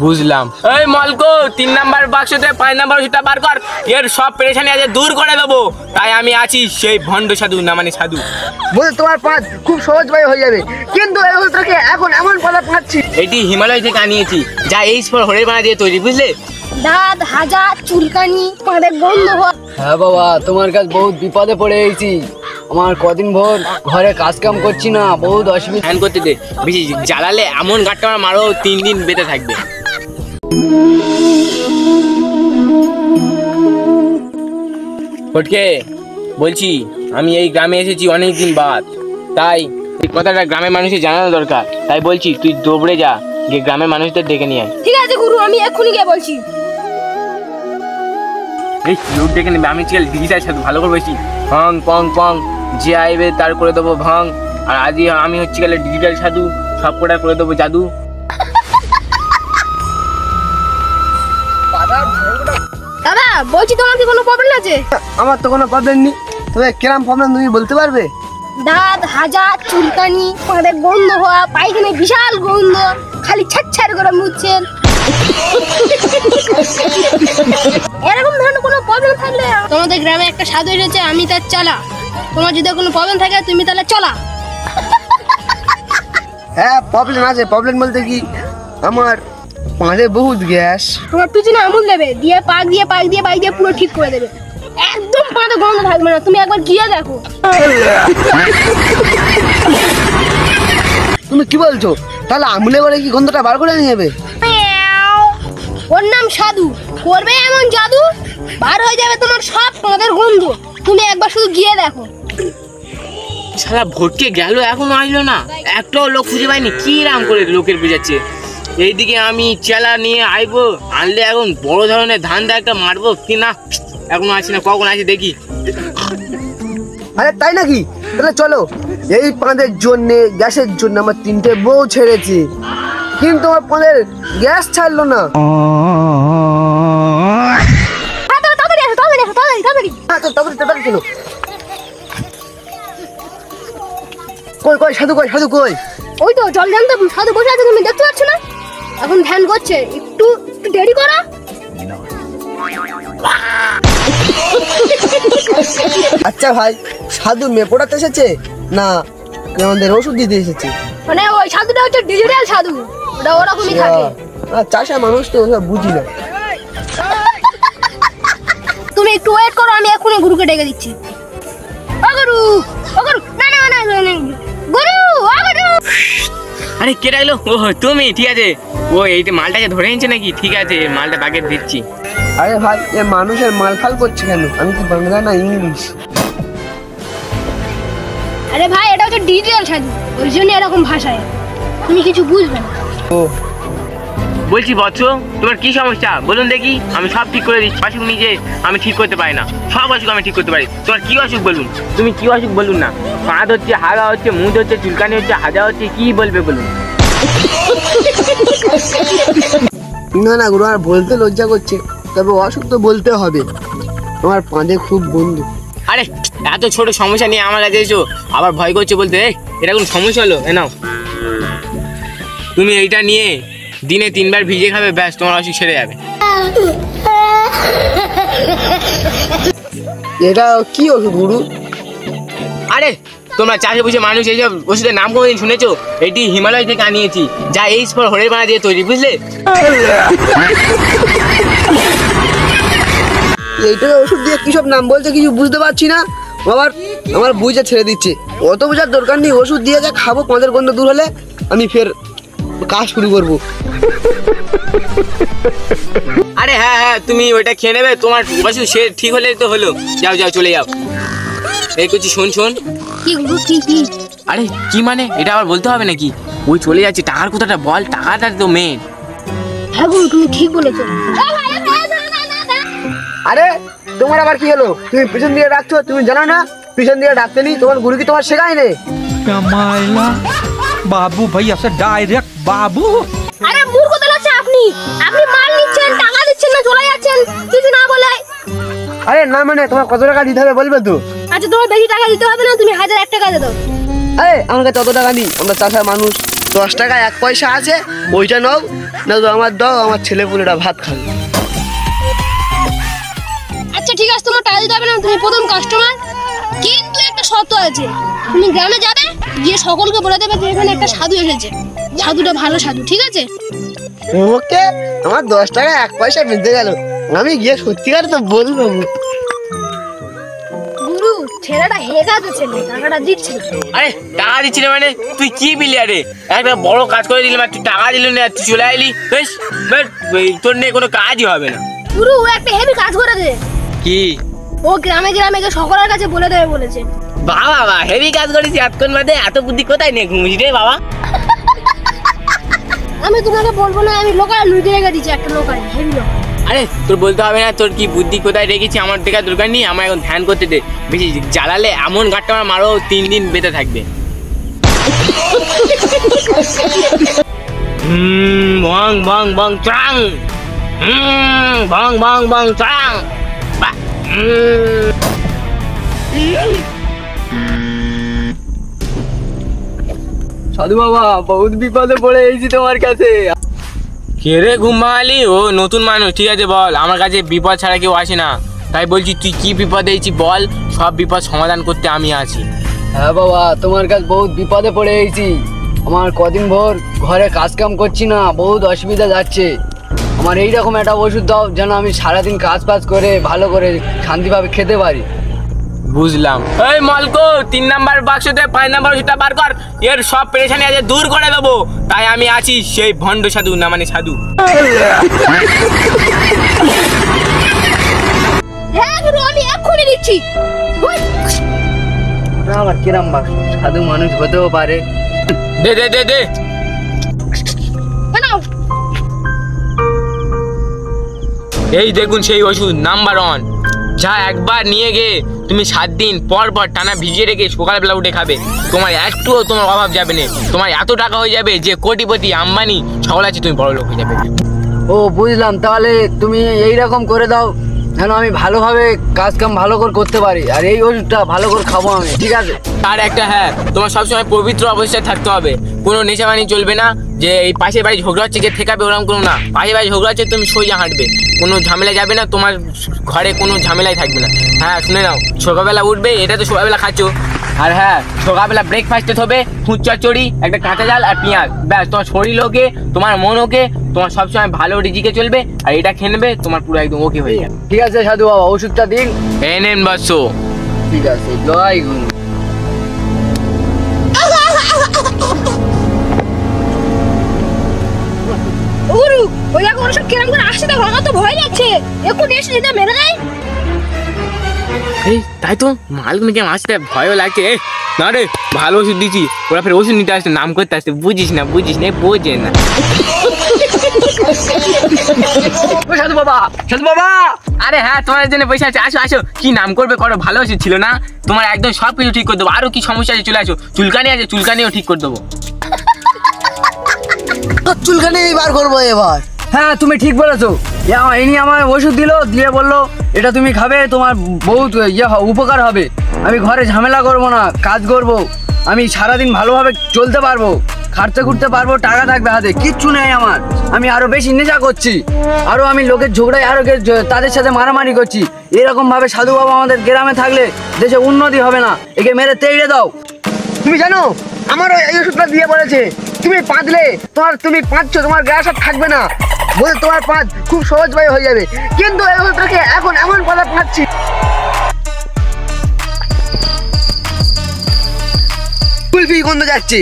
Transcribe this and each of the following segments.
বুঝলাম। এই মালকো 3 number বাক্সতে 5 number ওষুধটা বার কর, এর সব পেরেশানি আজ দূর করে দেবো। তাই আমি আছি সেই ভণ্ড সাধু না মানে সাধু। বলে তোমার পাঁচ খুব সহজভাবে হয়ে যাবে, কিন্তু এই ওষুধটাকে এখন এমন পাতা পাচ্ছি। এটি হিমালয় থেকে আনিয়েছি, যা এই ফর হরে বানা দিয়ে তৈরি, বুঝলে? দাঁত হাজা চুলকানি পাঁদের বন্ধ হওয়া। হ্যাঁ বাবা, তোমার কাছে বহুত বিপদে পড়ে গেছি। আমার কদিন ভোর ঘরে কাজ কাম করছি না, বহুত অসুবিধা। ধ্যান করতে দে, বেশি জ্বালালে এমন গাঁটটা মারো 3 দিন বেঁচে থাকবে। ফটকে বলছি, আমি এই গ্রামে এসেছি অনেকদিন বাদ, তাই এই কথাটা গ্রামের মানুষের জানানো দরকার। তাই বলছি তুই দৌড়ে যা, গিয়ে গ্রামের মানুষদের ডেকে নিয়ে আয়। ঠিক আছে গুরু, আমি এক্ষুনি গিয়ে বলছি। এই লোক ডেকে নেবে, আমি ঠিক ডিজিটাল সাথে ভালো করে বলছি। ভং পং পং, যে আইবে তার করে দেবো ভং। আর আজই আমি হচ্ছে গেলে ডিজিটাল সাধু, সব কটা করে দেবো জাদু। দাদা বলছি, তোমার কি কোনো প্রবলেম আছে? আমার তো কোনো প্রবলেম নেই, তবে কিরম প্রবলেম তুমি বলতে পারবে? দাঁত হাজা চুলকানি পাঁদের বন্ধ হওয়া, পায়খানায় বিশাল গন্ধ, খালি ছাড় করে মুছছেন। এরকম ধরনের কোনো প্রবলেম থাকলে তোমাদের গ্রামে একটা সাধু এসেছে, আমি তার চালা। তোমার যদি কোনো প্রবলেম থাকে তুমি তাহলে চলা। হ্যাঁ প্রবলেম আছে। প্রবলেম বলতে কি, আমার পাঁচে বহুত গ্যাস। তোমার পিছনে আমুল দেবে, দিয়ে পাক দিয়ে বাইক দিয়ে পুরো ঠিক করে দেবে, একদম পাঁদে গন্ধ থাকবে না। তুমি একবার গিয়ে দেখো। তুমি কি বলছো? তাহলে আমুলে করে কি গন্ধটা বার করে নিয়ে যাবে? ওর নাম সাধু, করবে এমন জাদু, বার হয়ে যাবে তোমার সব পাঁদের গন্ধ। তুমি একবার শুধু গিয়ে দেখো। শালা ভটকে গেল, এখনো আসলো না, একটাও লোক খুঁজে পাইনি। কি রাম করে লোকের বুঝাচ্ছে। এইদিকে আমি চেলা নিয়ে আইবো, আনলে এখন বড় ধরনের ধান্দা একটা মারবো কি না, এখনো আসি না। কখন আসি দেখি। আরে তাই নাকি? তাহলে চলো। এই পাঁদের জন্য, গ্যাসের জন্য আমার 3টে বউ ছেড়েছে, কিন্তু আমার পাঁদের গ্যাস ছাড়লো না। কই কই সাধু, কই সাধু, কই? ওই তো জল জানতো সাধু বসে আছে, তুমি দেখতে পাচ্ছ না? এখন ধ্যান করছে, একটু দেরি করো। আচ্ছা ভাই, সাধু মেয়ে পড়াতে এসেছে না আমাদের ওষুধ দিতে এসেছে? মানে ওই সাধুটা হচ্ছে ডিজিটাল সাধু, ওটা ওরকমই থাকে। চাষা মানুষ তো ওসব বুঝি না। তুমি একটু ওয়েট করো, আমি এক্ষুনি গুরুকে ডেকে দিচ্ছি। ও গুরু, ও গুরু, না না না গুরু, ও গুরু। আরে কে ডাকলো? ও তুমি? ঠিক আছে, ও এই মালটাকে ধরে নিচ্ছে নাকি? ঠিক আছে, মালটা বাগে দিচ্ছি। আরে ভাই, এ মানুষের মালফাল করছে কেন? আমি কি বাংলা না ইংলিশ? আরে ভাই, এটা হচ্ছে ডিজিটাল সাধু, ওই জন্য এরকম ভাষায়, তুমি কিছু বুঝবে না। ও বলছি বৎস, তোমার কি সমস্যা বলুন দেখি, আমি সব ঠিক করে দিচ্ছি। অসুখ নিজে আমি ঠিক করতে পারি না, সব অসুখ আমি ঠিক করতে পারি। তোমার কি অসুখ বলুন, তুমি কি অসুখ বলুন না? পাঁদ হচ্ছে, হাগা হচ্ছে, মুদ হচ্ছে, চুলকানি হচ্ছে, হাজা হচ্ছে, কি বলবে বলুন? না না গুরু, আর বলতে লজ্জা করছে, তবে অসুখ তো বলতে হবে। আমার পাঁদে খুব বন্ধু। আরে এত ছোট সমস্যা নিয়ে আমার কাছে এসো, আবার ভয় করছে বলতে। এটা কোন সমস্যা হলো? এ নাও, তুমি এইটা নিয়ে দিনে 3 বার ভিজে খাবে, ব্যাস তোমার অসুখ সেরে যাবে। এটা কি ওষুধ গুরু? আরে তোমরা চাষে বুঝে মানুষ এইসব ওষুধের নাম কোনোদিন শুনেছো? এটি হিমালয় থেকে আনিয়েছি, যা এই ফর হরে বানা দিয়ে তৈরি, বুঝলে? এইটা ওষুধ দিয়ে কি সব নাম বলছে কিছু বুঝতে পারছি না। আমার বুঝে ছেড়ে দিচ্ছে, অত বোঝার দরকার নেই। ওষুধ দিয়ে যা খাবো, পাঁদের গন্ধ দূর হলে আমি ফের কাজ শুরু করবো। আরে হ্যাঁ হ্যাঁ, তুমি ওইটা খেয়ে নেবে, তোমার অসুখ সে ঠিক হলে তো হলো। যাও যাও, চলে যাও। এই করছি, শোন শোন। কি গুরু, কি? আরে কি মানে, এটা আবার বলতে হবে নাকি? ওই চলে যাচ্ছে, টাকার কথাটা বল, টাকাটা তো মেন। হ্যাঁ গুরু, তুমি ঠিক বলেছো। আরে তোমার আবার কি হলো? তুমি পিছন দিয়ে ডাকছো, তুমি জানো না পিছন দিয়ে ডাকতে নি? তোমার গুরু কি তোমার শেখায় নে? कमाइला बाबू भैया से डायरेक्ट बाबू। আরে মূর্খ তো লাগছে আপনি মাল নিচ্ছেন, টাকা দিচ্ছেন না, চলে যাচ্ছেন কিছু না বলে। আরে না মানে, তোমার কত টাকা দিতে হবে বলবে তো? আচ্ছা তোমার বেশি টাকা দিতে হবে না, তুমি 1001 টাকা দিয়ে দাও। আরে আমার কাছে অত টাকা নেই, আমরা চাষা মানুষ, 10 টাকা 1 পয়সা আছে, ওইটা নাও, না তো আমার দাও, আমার ছেলে পুলেরা ভাত খাবে। আচ্ছা ঠিক আছে, তোমার টাকা দিতে হবে না, তুমি প্রথম কাস্টমার। কিন্তু একটা শর্ত আছে, তুমি গ্রামে যাবে, গিয়ে সকলকে বলে দেবে যে এখানে একটা সাধু এসেছে, সাধুটা ভালো সাধু, ঠিক আছে? ওকে, আমার 10 টাকা 1 পয়সা বেঁচে গেল, আমি গিয়ে সত্যিকার তো বলবো। গুরু, ছেলেটা হেগাতে ছেলে, টাকাটা দিচ্ছে না। আরে টাকা দিচ্ছি না মানে? তুই কি বিলি? আরে একটা বড় কাজ করে দিলাম আর তুই টাকা দিল না, তুই চলে আইলি। বেশ, তোর নিয়ে কোনো কাজই হবে না। গুরু, ও একটা হেভি কাজ করেছে। কি? ও গ্রামে গ্রামে গিয়ে সকলের কাছে বলে দেবে বলেছে। বাবা বাবা, হেভি কাজ করেছি এতক্ষণ বাদে, এত বুদ্ধি কোথায় নিয়ে ঘুমিস রে বাবা? আমি তোমাকে বলবো না, আমি লোকাল লুকিয়ে রেখে দিচ্ছি, একটা লোকাল হেভি লোক। আরে তোর বলতে হবে না, তোর কি বুদ্ধি কোথায় রেখেছি আমার দেখার দরকার নেই, আমার এখন ধ্যান করতে দে। বেশি জ্বালালে এমন গাঁটটা আমার মারো, 3 দিন বেঁচে থাকবে। বং বং বং চাং, বং বং বং চাং। সাধু বাবা, বহুত বিপদে পড়ে এসেছি তোমার কাছে। কে রে ঘুমালি? ও নতুন মানুষ, ঠিক আছে বল। আমার কাছে বিপদ ছাড়া কেউ আসে না, তাই বলছি তুই কি বিপদ হয়েছি বল, সব বিপদ সমাধান করতে আমি আছি। হ্যাঁ বাবা, তোমার কাছে বহুত বিপদে পড়ে এসেছি। আমার কদিন ভোর ঘরে কাজ কাম করছি না, বহুত অসুবিধা যাচ্ছে। আমার এইরকম একটা ওষুধ দাও, যেন আমি সারাদিন কাজ বাজ করে ভালো করে শান্তিভাবে খেতে পারি। বুঝলাম। এই মালকো, 3 নাম্বার বাক্সতে 5 নাম্বার ওষুধটা বার কর, এর সব পেরেশানি আছে দূর করে দেবো। তাই আমি আছি, সেই ভণ্ড সাধু না মানে সাধু। হ্যাঁ গুরু, আমি এক্ষুনি দিচ্ছি। আবার কিরাম বাক্স, সাধু মানুষ হতেও পারে। দে দে দে দে। নাও। এই দেখুন সেই ওষুধ নাম্বার 1, যা একবার নিয়ে গিয়ে তুমি 7 দিন পর পর টানা ভিজিয়ে রেখে সকালবেলা উঠে খাবে, তোমার একটুও তোমার অভাব যাবে না। তোমার এত টাকা হয়ে যাবে যে কোটিপতি আম্বানি সকল আছে, তুমি বড় লোক হয়ে যাবে। ও বুঝলাম, তাহলে তুমি এইরকম করে দাও যেন আমি ভালোভাবে কাজ কাম ভালো করে করতে পারি, আর এই ওষুধটা ভালো করে খাবো আমি, ঠিক আছে? আর একটা, হ্যাঁ, তোমার সবসময় পবিত্র অবস্থায় থাকতে হবে, কোনো নেশাবানি চলবে না। যে এই পাশের বাড়ি ঝগড়া হচ্ছে গিয়ে ঠেকাবে ওরকম কোনো না, পাশের বাড়ি ঝগড়া হচ্ছে তুমি সোজা হাঁটবে, কোনো ঝামেলা যাবে না, তোমার ঘরে কোনো ঝামেলাই থাকবে না। হ্যাঁ শুনে নাও, সকালবেলা উঠবে, এটা তো সকালবেলা খাচ্ছো, আর হ্যাঁ সকালবেলা ব্রেকফাস্টে হবে খুঁচ চচ্চড়ি, একটা কাঁচা জাল আর পেঁয়াজ, ব্যাস, তোমার শরীর ওকে, তোমার মন ওকে, তোমার সবসময় ভালো রিজিকে চলবে, আর এটা খেয়ে নেবে, তোমার পুরো একদম ওকে হয়ে যাবে। ঠিক আছে সাধু বাবা, ওষুধটা দিন। এই নেন বাস। ঠিক আছে, জয় গুরু। গুরু, ওই দেখো ওরা সব কেরাম করে আসছে, দেখো আমার তো ভয় লাগছে, এক্ষুনি এসে দিতে মেরে দেয়। এই তাই তো, মালগুলো কেমন আসতে ভয়ও লাগছে। না রে, ভালো ওষুধ দিচ্ছি, ওরা ফের ওষুধ নিতে আসতে নাম করতে আসতে, বুঝিস না বোঝে না। সাধু বাবা, সাধু বাবা। আরে হ্যাঁ, তোমার জন্য পয়সা আছে, আসো আসো। কি নাম করবে করো, ভালো ওষুধ ছিল না? তোমার একদম সব কিছু ঠিক করে দেবো, আরো কি সমস্যা আছে চলে আসো। চুলকানি আছে, চুলকানিও ঠিক করে দেবো। চুলকানি বার করবো এবার। হ্যাঁ তুমি ঠিক বলেছো, ইনি আমার ওষুধ দিল, দিয়ে বললো এটা তুমি খাবে, তোমার বহুত উপকার হবে। আমি ঘরে ঝামেলা করব না, কাজ করব, আমি সারাদিন ভালোভাবে চলতে পারবো, খাটতে খুঁটতে পারবো, টাকা থাকবে হাতে, কিচ্ছু নেই আমার। আমি আরো বেশি নেশা করছি, আরো আমি লোকের ঝগড়ায় আরো তাদের সাথে মারামারি করছি। এরকম ভাবে সাধু বাবা আমাদের গ্রামে থাকলে দেশে উন্নতি হবে না। একে মেরে তেড়ে দাও। তুমি জানো আমার এই ওষুধটা দিয়ে বলেছে, তুমি পাঁচলে তুমি পাঁচছো, তোমার গ্যাস আর থাকবে না, বলে তোমার পাঁচ খুব সহজভাবে হয়ে যাবে। কিন্তু এই ওষুধটাকে এখন এমন কথা পাচ্ছি, কুলফি গন্ধ যাচ্ছে,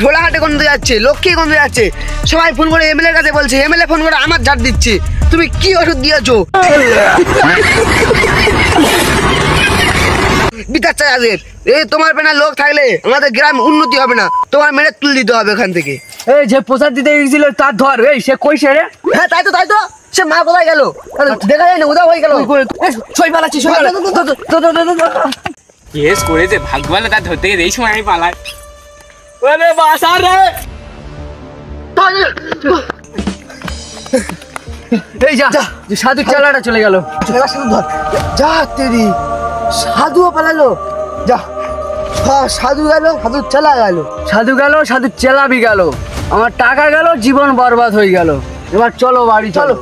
ঢোলাহাটে গন্ধ যাচ্ছে, লক্ষ্মী গন্ধ যাচ্ছে, সবাই ফোন করে এমএলএ কাছে বলছে, এমএলএ ফোন করে আমার ঝাড় দিচ্ছে। তুমি কি ওষুধ দিয়েছো? বিচার চাই আজের। এই তোমার পেনা লোক থাকলে আমাদের গ্রাম উন্নতি হবে না, তোমার মেরে তুলে দিতে হবে এখান থেকে। এই যে প্রসাদ দিতে গেছিল তার ধর, এই সে কই সে রে? হ্যাঁ তাই তো সে মা কোথায় গেল দেখা যায় না, উদা হয়ে গেল। ছয় পালাচ্ছি, কেস করেছে, ভাগ্য ভালো তার ধরতে গেছে, এই সময় আমি পালাই। ওরে বাসার রে, এই যা সাধু চালাটা চলে গেল। যা তেরি, সাধুও পালালো, যা সাধু গেল, সাধু চেলা গেল, সাধু গেল, সাধু চেলা বি গেল, আমার টাকা গেল, জীবন বরবাদ হয়ে গেল। এবার চলো বাড়ি চলো।